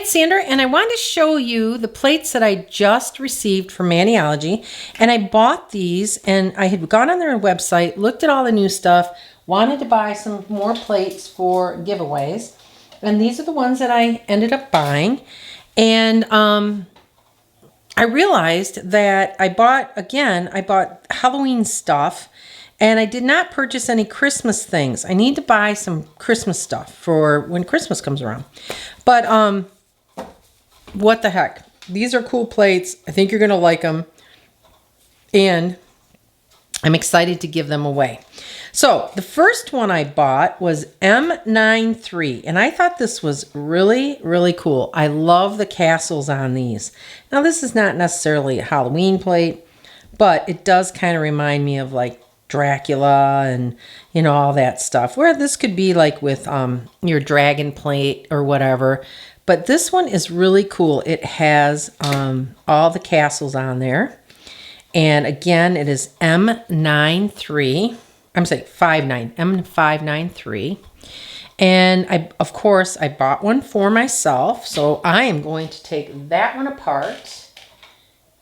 it's Sandra, and I wanted to show you the plates that I just received from Maniology. And I bought these, and I had gone on their website, looked at all the new stuff, wanted to buy some more plates for giveaways. And these are the ones that I ended up buying. And I realized that I bought Halloween stuff, and I did not purchase any Christmas things. I need to buy some Christmas stuff for when Christmas comes around. But what the heck? These are cool plates. I think you're going to like them. And I'm excited to give them away. So the first one I bought was M93. And I thought this was really, really cool. I love the castles on these. Now this is not necessarily a Halloween plate, but it does kind of remind me of like Dracula and, you know, all that stuff. Where this could be like with your dragon plate or whatever. But this one is really cool. It has all the castles on there. And again, it is M93. I'm saying M593. And of course, I bought one for myself. So I am going to take that one apart.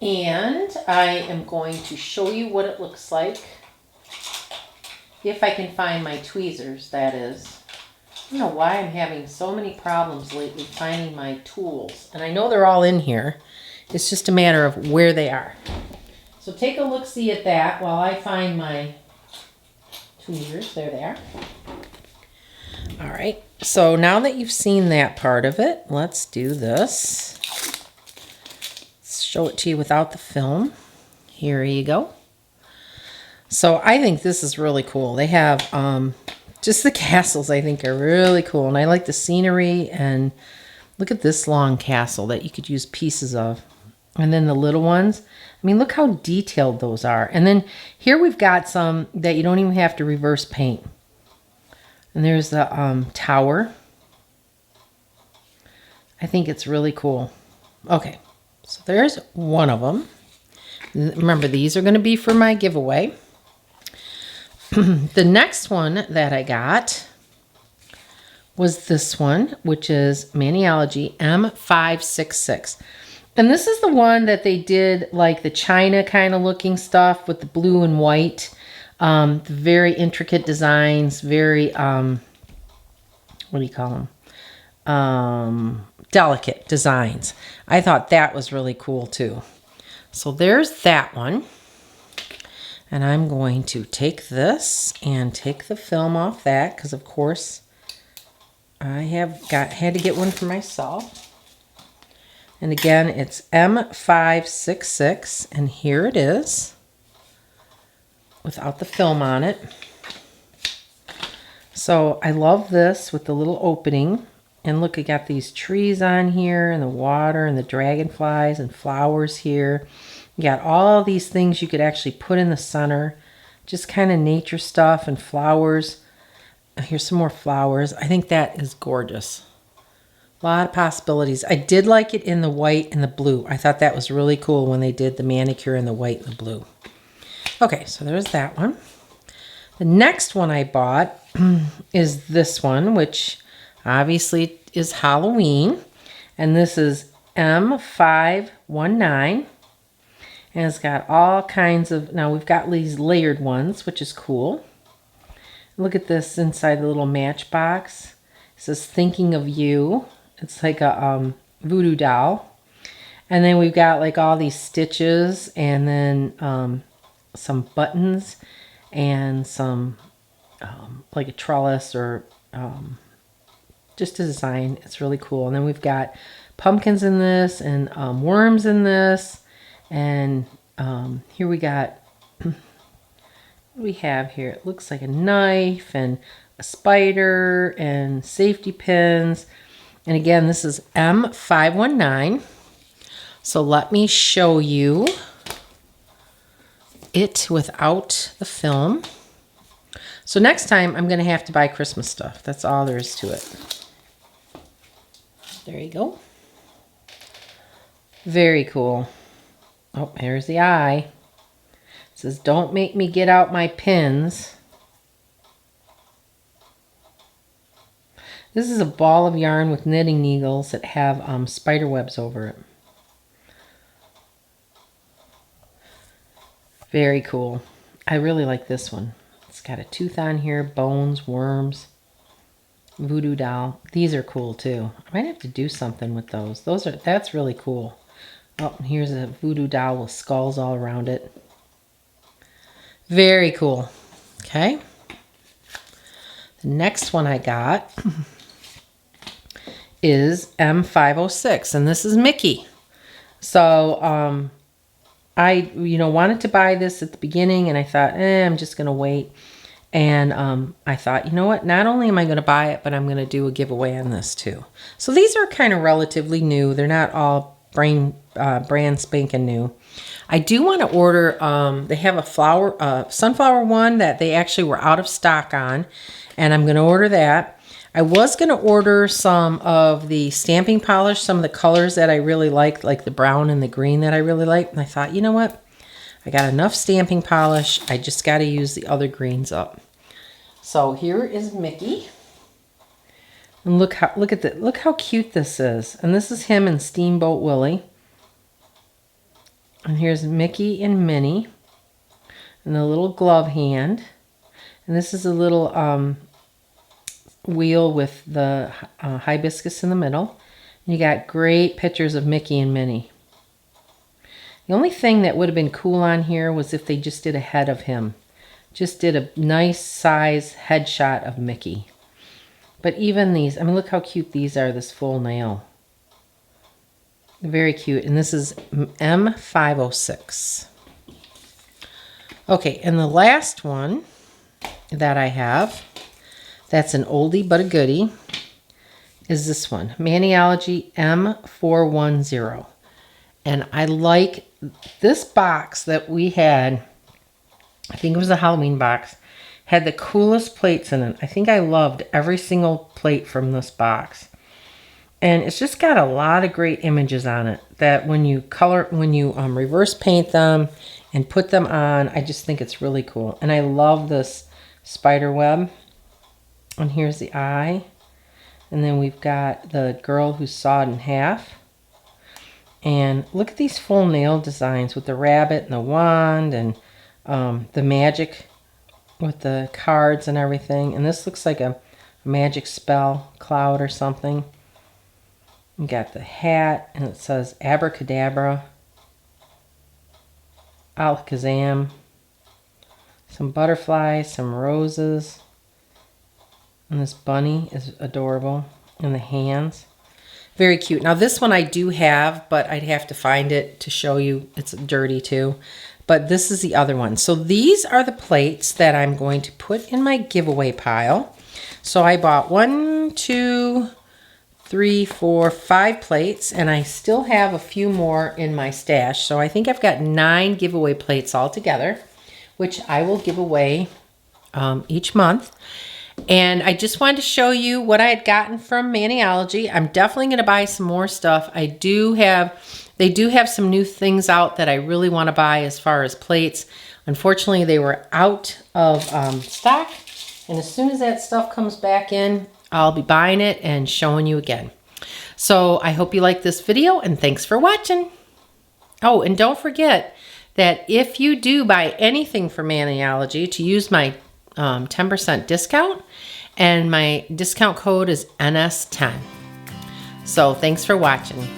And I am going to show you what it looks like. If I can find my tweezers, that is. I don't know why I'm having so many problems lately finding my tools. And I know they're all in here. It's just a matter of where they are. So take a look-see at that while I find my tweezers. There they are. All right. So now that you've seen that part of it, let's do this. Let's show it to you without the film. Here you go. So I think this is really cool. They have just the castles I think are really cool. And I like the scenery. And look at this long castle that you could use pieces of. And then the little ones. I mean, look how detailed those are. And then here we've got some that you don't even have to reverse paint. And there's the tower. I think it's really cool. Okay, so there's one of them. Remember, these are going to be for my giveaway. The next one that I got was this one, which is Maniology M566. And this is the one that they did like the China kind of looking stuff with the blue and white. The very intricate designs, very, what do you call them? Delicate designs. I thought that was really cool too. So there's that one. And I'm going to take this and take the film off that because, of course, I had to get one for myself. And again, it's M566, and here it is without the film on it. So I love this with the little opening. And look, I got these trees on here and the water and the dragonflies and flowers here. You got all these things you could actually put in the center. Just kind of nature stuff and flowers. Here's some more flowers. I think that is gorgeous. A lot of possibilities. I did like it in the white and the blue. I thought that was really cool when they did the manicure in the white and the blue. Okay, so there's that one. The next one I bought is this one, which obviously is Halloween. And this is M519. And it's got all kinds of, now we've got these layered ones, which is cool. Look at this inside the little matchbox. It says, thinking of you. It's like a voodoo doll. And then we've got like all these stitches and then some buttons and some like a trellis or just a design. It's really cool. And then we've got pumpkins in this and worms in this. And here we got, what do we have here? It looks like a knife and a spider and safety pins. And again, this is M519. So let me show you it without the film. So next time I'm going to have to buy Christmas stuff. That's all there is to it. There you go. Very cool. Oh, here's the eye. It says, don't make me get out my pins. This is a ball of yarn with knitting needles that have spider webs over it. Very cool. I really like this one. It's got a tooth on here, bones, worms, voodoo doll. These are cool too. I might have to do something with those. That's really cool. Oh, here's a voodoo doll with skulls all around it. Very cool. Okay. The next one I got is M506, and this is Mickey. So I wanted to buy this at the beginning, and I thought, I'm just gonna wait. And I thought, you know what? Not only am I gonna buy it, but I'm gonna do a giveaway on this too. So these are kind of relatively new. They're not all brand spanking new. I do want to order. They have a sunflower one that they actually were out of stock on, and I'm gonna order that. I was going to order some of the stamping polish, some of the colors that I really liked, like the brown and the green that I really liked. And I thought, you know what? I got enough stamping polish. I just got to use the other greens up. So here is Mickey. And look how cute this is. And this is him and Steamboat Willie. And here's Mickey and Minnie. And the little glove hand. And this is a little wheel with the hibiscus in the middle. And you got great pictures of Mickey and Minnie. The only thing that would have been cool on here was if they just did a head of him. Just did a nice size headshot of Mickey. But even these, I mean, look how cute these are, this full nail. Very cute. And this is M506. Okay, and the last one that I have, that's an oldie but a goodie, is this one, Maniology M410. And I like this box that we had, I think it was a Halloween box, had the coolest plates in it. I think I loved every single plate from this box. And it's just got a lot of great images on it that when you reverse paint them and put them on, I just think it's really cool. And I love this spider web. And here's the eye. And then we've got the girl who's sawed in half. And look at these full nail designs with the rabbit and the wand and the magic with the cards and everything. And this looks like a magic spell cloud or something. We got the hat, and it says abracadabra, alakazam, some butterflies, some roses. And this bunny is adorable. And the hands. Very cute. Now this one I do have, but I'd have to find it to show you. It's dirty too. But this is the other one. So these are the plates that I'm going to put in my giveaway pile. So I bought 1, 2, 3, 4, 5 plates. And I still have a few more in my stash. So I think I've got 9 giveaway plates altogether, which I will give away each month. And I just wanted to show you what I had gotten from Maniology. I'm definitely going to buy some more stuff. They do have some new things out that I really want to buy as far as plates. Unfortunately, they were out of stock. And as soon as that stuff comes back in, I'll be buying it and showing you again. So I hope you like this video, and thanks for watching. Oh, and don't forget that if you do buy anything from Maniology, to use my 10% discount, and my discount code is NS10. So thanks for watching.